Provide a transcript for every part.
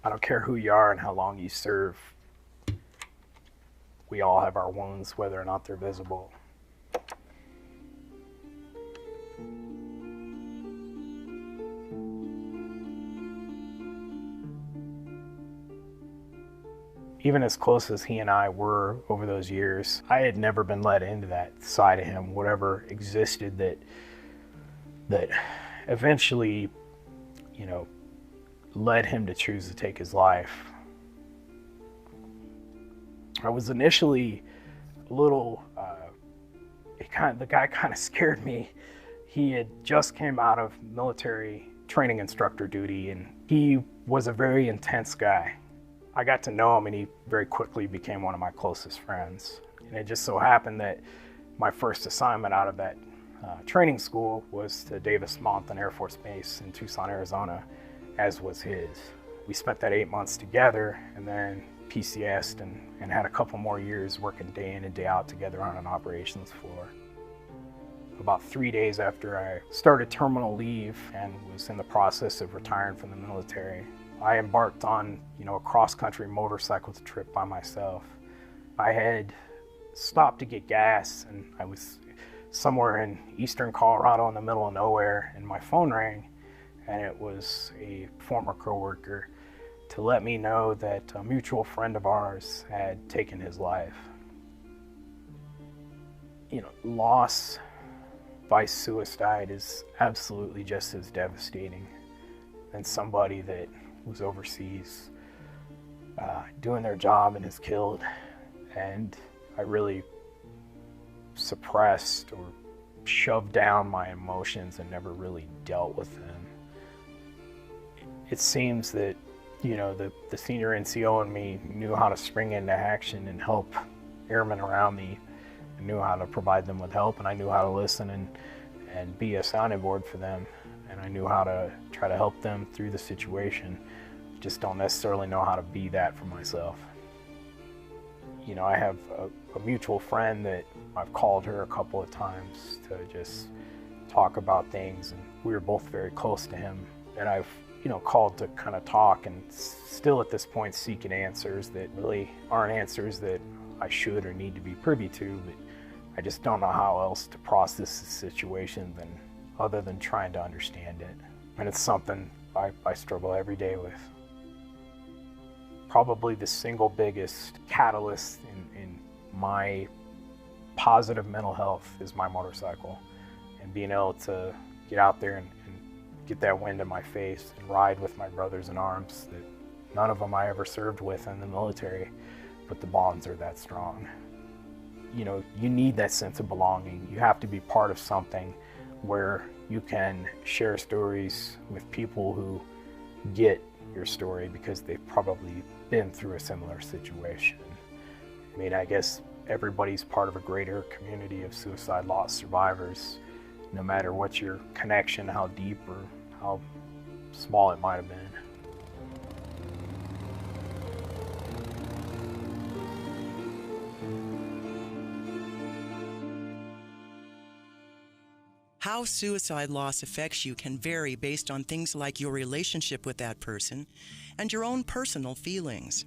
I don't care who you are and how long you serve. We all have our wounds, whether or not they're visible. Even as close as he and I were over those years, I had never been let into that side of him, whatever existed that eventually, you know, led him to choose to take his life. I was initially a little, the guy kind of scared me. He had just came out of military training instructor duty, and he was a very intense guy. I got to know him, and he very quickly became one of my closest friends. And it just so happened that my first assignment out of that training school was to Davis-Monthan Air Force Base in Tucson, Arizona, as was his. We spent that 8 months together, and then PCS'd and had a couple more years working day in and day out together on an operations floor. About 3 days after I started terminal leave and was in the process of retiring from the military, I embarked on, a cross-country motorcycle trip by myself. I had stopped to get gas, and I was somewhere in eastern Colorado in the middle of nowhere, and my phone rang, and it was a former coworker to let me know that a mutual friend of ours had taken his life. Loss by suicide is absolutely just as devastating than somebody that was overseas doing their job and is killed. And I really suppressed or shoved down my emotions and never really dealt with them. It seems that the senior NCO in me knew how to spring into action and help airmen around me. I knew how to provide them with help, and I knew how to listen and be a sounding board for them, and I knew how to try to help them through the situation. Just don't necessarily know how to be that for myself. I have a mutual friend that I've called her a couple of times to just talk about things, and we were both very close to him, and I've called to kind of talk, and still at this point seeking answers that really aren't answers that I should or need to be privy to, but I just don't know how else to process the situation other than trying to understand it. And it's something I struggle every day with. Probably the single biggest catalyst in my positive mental health is my motorcycle, and being able to get out there and get that wind in my face and ride with my brothers in arms that none of them I ever served with in the military, but the bonds are that strong. You need that sense of belonging. You have to be part of something where you can share stories with people who get your story because they've probably been through a similar situation. I guess everybody's part of a greater community of suicide loss survivors, no matter what your connection, how deep or how small it might have been. How suicide loss affects you can vary based on things like your relationship with that person and your own personal feelings.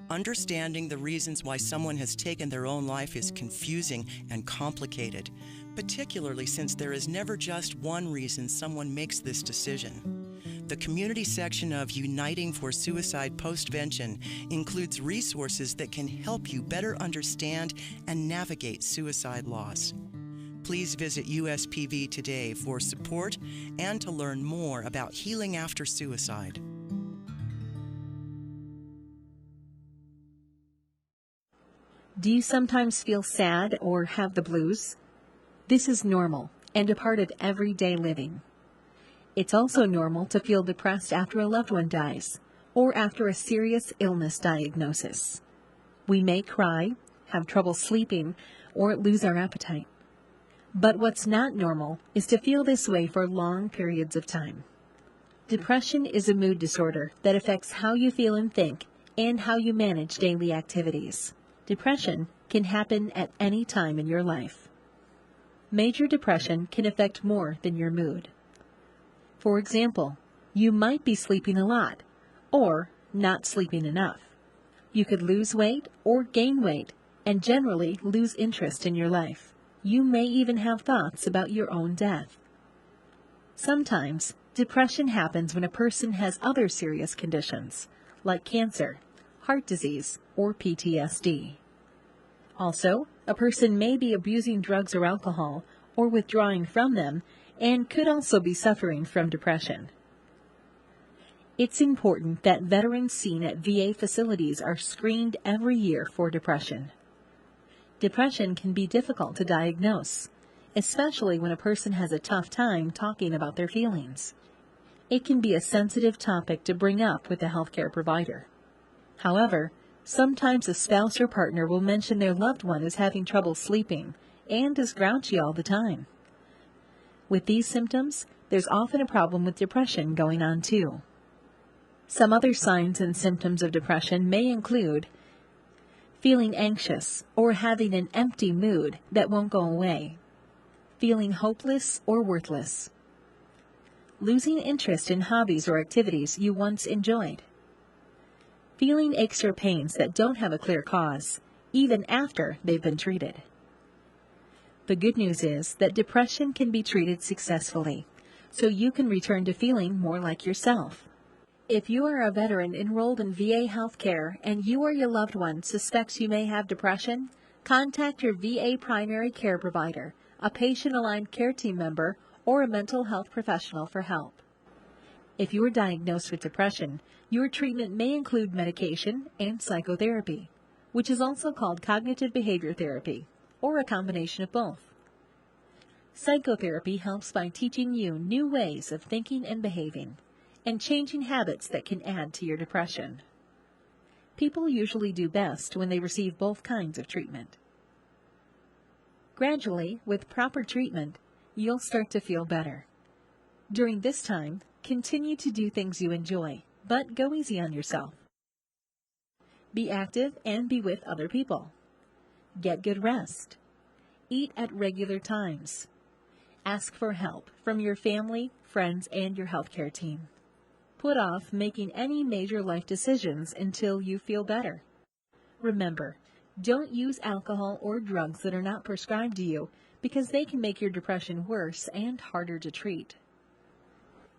Understanding the reasons why someone has taken their own life is confusing and complicated, particularly since there is never just one reason someone makes this decision. The community section of Uniting for Suicide Postvention includes resources that can help you better understand and navigate suicide loss. Please visit USPV today for support and to learn more about healing after suicide. Do you sometimes feel sad or have the blues? This is normal and a part of everyday living. It's also normal to feel depressed after a loved one dies or after a serious illness diagnosis. We may cry, have trouble sleeping, or lose our appetite. But what's not normal is to feel this way for long periods of time. Depression is a mood disorder that affects how you feel and think and how you manage daily activities. Depression can happen at any time in your life. Major depression can affect more than your mood. For example, you might be sleeping a lot or not sleeping enough. You could lose weight or gain weight and generally lose interest in your life. You may even have thoughts about your own death. Sometimes, depression happens when a person has other serious conditions, like cancer, heart disease, or PTSD. Also, a person may be abusing drugs or alcohol, or withdrawing from them, and could also be suffering from depression. It's important that veterans seen at VA facilities are screened every year for depression. Depression can be difficult to diagnose, especially when a person has a tough time talking about their feelings. It can be a sensitive topic to bring up with a healthcare provider. However, sometimes a spouse or partner will mention their loved one is having trouble sleeping and is grouchy all the time. With these symptoms, there's often a problem with depression going on too. Some other signs and symptoms of depression may include feeling anxious or having an empty mood that won't go away, feeling hopeless or worthless, losing interest in hobbies or activities you once enjoyed, feeling aches or pains that don't have a clear cause, even after they've been treated. The good news is that depression can be treated successfully, so you can return to feeling more like yourself. If you are a veteran enrolled in VA healthcare and you or your loved one suspects you may have depression, contact your VA primary care provider, a patient-aligned care team member, or a mental health professional for help. If you are diagnosed with depression, your treatment may include medication and psychotherapy, which is also called cognitive behavior therapy, or a combination of both. Psychotherapy helps by teaching you new ways of thinking and behaving, and changing habits that can add to your depression. People usually do best when they receive both kinds of treatment. Gradually, with proper treatment, you'll start to feel better. During this time, continue to do things you enjoy, but go easy on yourself. Be active and be with other people. Get good rest. Eat at regular times. Ask for help from your family, friends, and your healthcare team. Put off making any major life decisions until you feel better. Remember, don't use alcohol or drugs that are not prescribed to you because they can make your depression worse and harder to treat.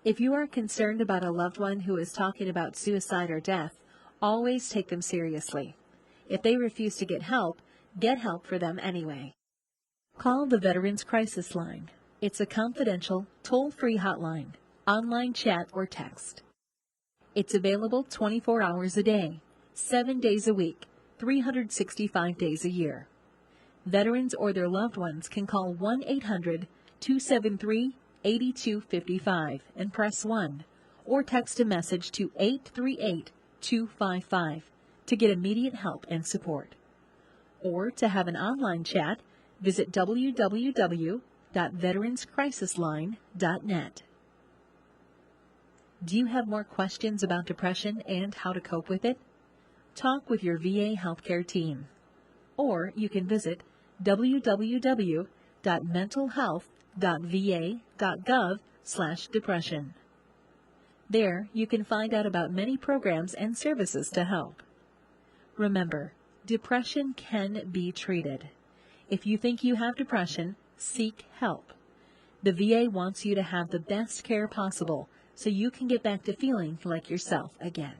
If you are concerned about a loved one who is talking about suicide or death, always take them seriously. If they refuse to get help for them anyway. Call the Veterans Crisis Line. It's a confidential, toll-free hotline, online chat or text. It's available 24 hours a day, 7 days a week, 365 days a year. Veterans or their loved ones can call 1-800-273-8255 and press 1, or text a message to 838-255 to get immediate help and support. Or to have an online chat, visit www.veteranscrisisline.net. Do you have more questions about depression and how to cope with it? Talk with your VA healthcare team. Or you can visit www.mentalhealth.va.gov/depression. There, you can find out about many programs and services to help. Remember, depression can be treated. If you think you have depression, seek help. The VA wants you to have the best care possible so you can get back to feeling like yourself again.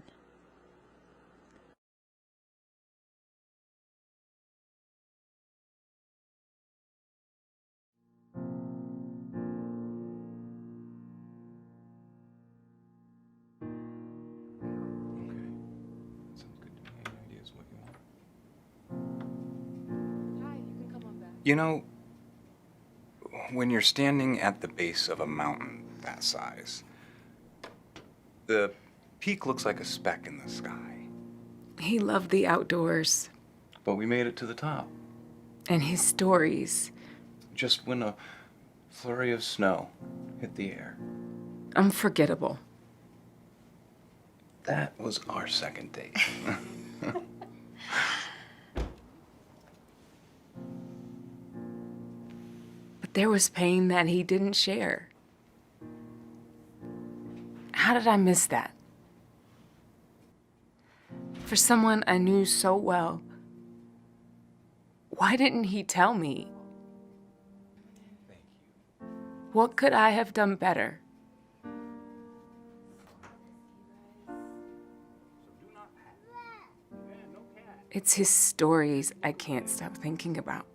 You know, when you're standing at the base of a mountain that size, the peak looks like a speck in the sky. He loved the outdoors. But we made it to the top. And his stories. Just when a flurry of snow hit the air. Unforgettable. That was our second date. But there was pain that he didn't share. How did I miss that? For someone I knew so well. Why didn't he tell me? What could I have done better? It's his stories I can't stop thinking about.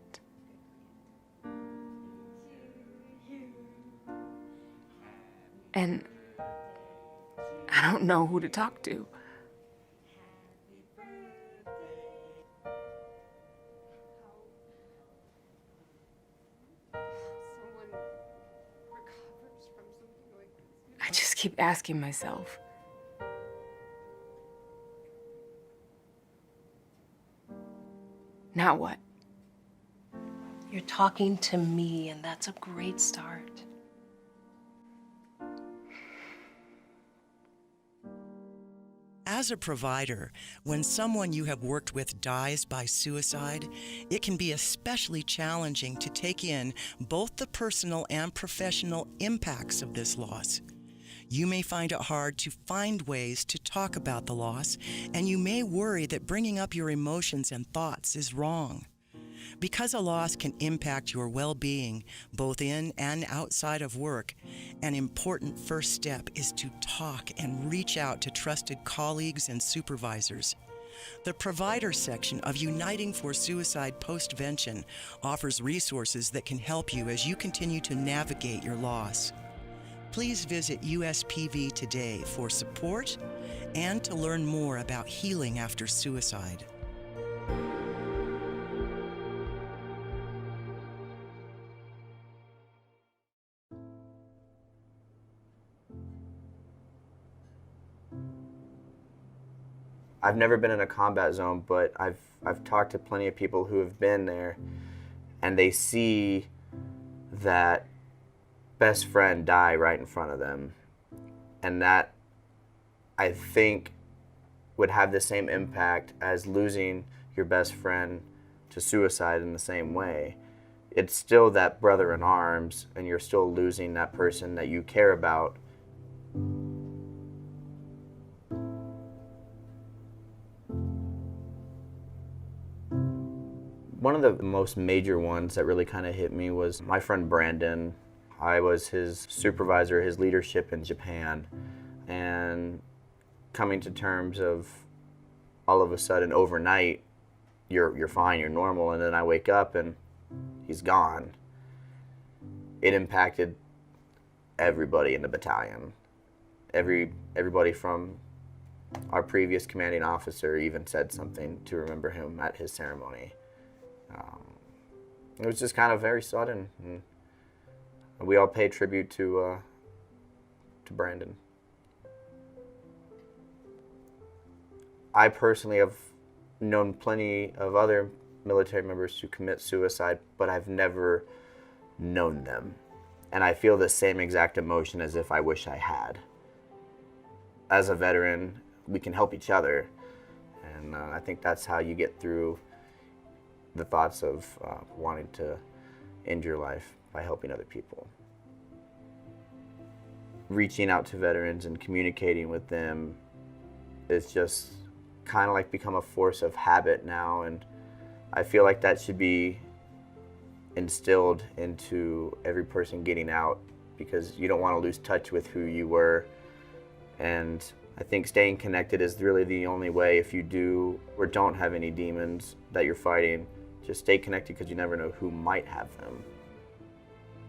And I don't know who to talk to. I just keep asking myself, now what? You're talking to me, and that's a great start. As a provider, when someone you have worked with dies by suicide, it can be especially challenging to take in both the personal and professional impacts of this loss. You may find it hard to find ways to talk about the loss, and you may worry that bringing up your emotions and thoughts is wrong. Because a loss can impact your well-being, both in and outside of work, an important first step is to talk and reach out to trusted colleagues and supervisors. The provider section of Uniting for Suicide Postvention offers resources that can help you as you continue to navigate your loss. Please visit USPV today for support and to learn more about healing after suicide. I've never been in a combat zone, but I've talked to plenty of people who have been there, and they see that best friend die right in front of them. And that, I think, would have the same impact as losing your best friend to suicide in the same way. It's still that brother in arms, and you're still losing that person that you care about. One of the most major ones that really kind of hit me was my friend Brandon. I was his supervisor, his leadership in Japan, and coming to terms of all of a sudden overnight, you're fine, you're normal, and then I wake up and he's gone. It impacted everybody in the battalion. Everybody from our previous commanding officer even said something to remember him at his ceremony. It was just kind of very sudden, and we all paid tribute to Brandon. I personally have known plenty of other military members who commit suicide, but I've never known them. And I feel the same exact emotion as if I wish I had. As a veteran, we can help each other, and I think that's how you get through the thoughts of wanting to end your life, by helping other people. Reaching out to veterans and communicating with them is just kind of like become a force of habit now, and I feel like that should be instilled into every person getting out, because you don't want to lose touch with who you were. And I think staying connected is really the only way. If you do or don't have any demons that you're fighting, just stay connected, because you never know who might have them.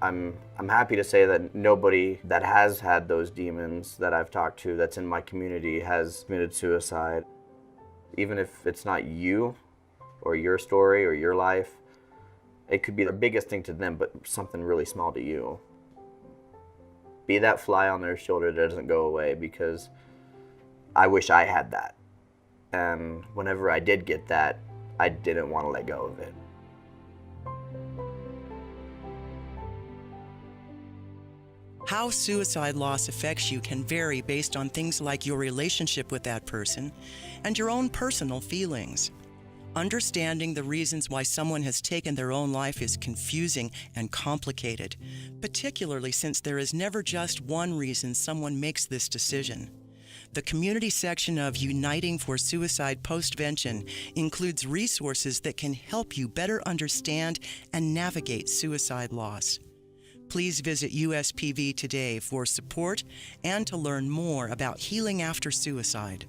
I'm happy to say that nobody that has had those demons that I've talked to that's in my community has committed suicide. Even if it's not you or your story or your life, it could be the biggest thing to them, but something really small to you. Be that fly on their shoulder that doesn't go away, because I wish I had that. And whenever I did get that, I didn't want to let go of it. How suicide loss affects you can vary based on things like your relationship with that person and your own personal feelings. Understanding the reasons why someone has taken their own life is confusing and complicated, particularly since there is never just one reason someone makes this decision. The community section of Uniting for Suicide Postvention includes resources that can help you better understand and navigate suicide loss. Please visit USPV today for support and to learn more about healing after suicide.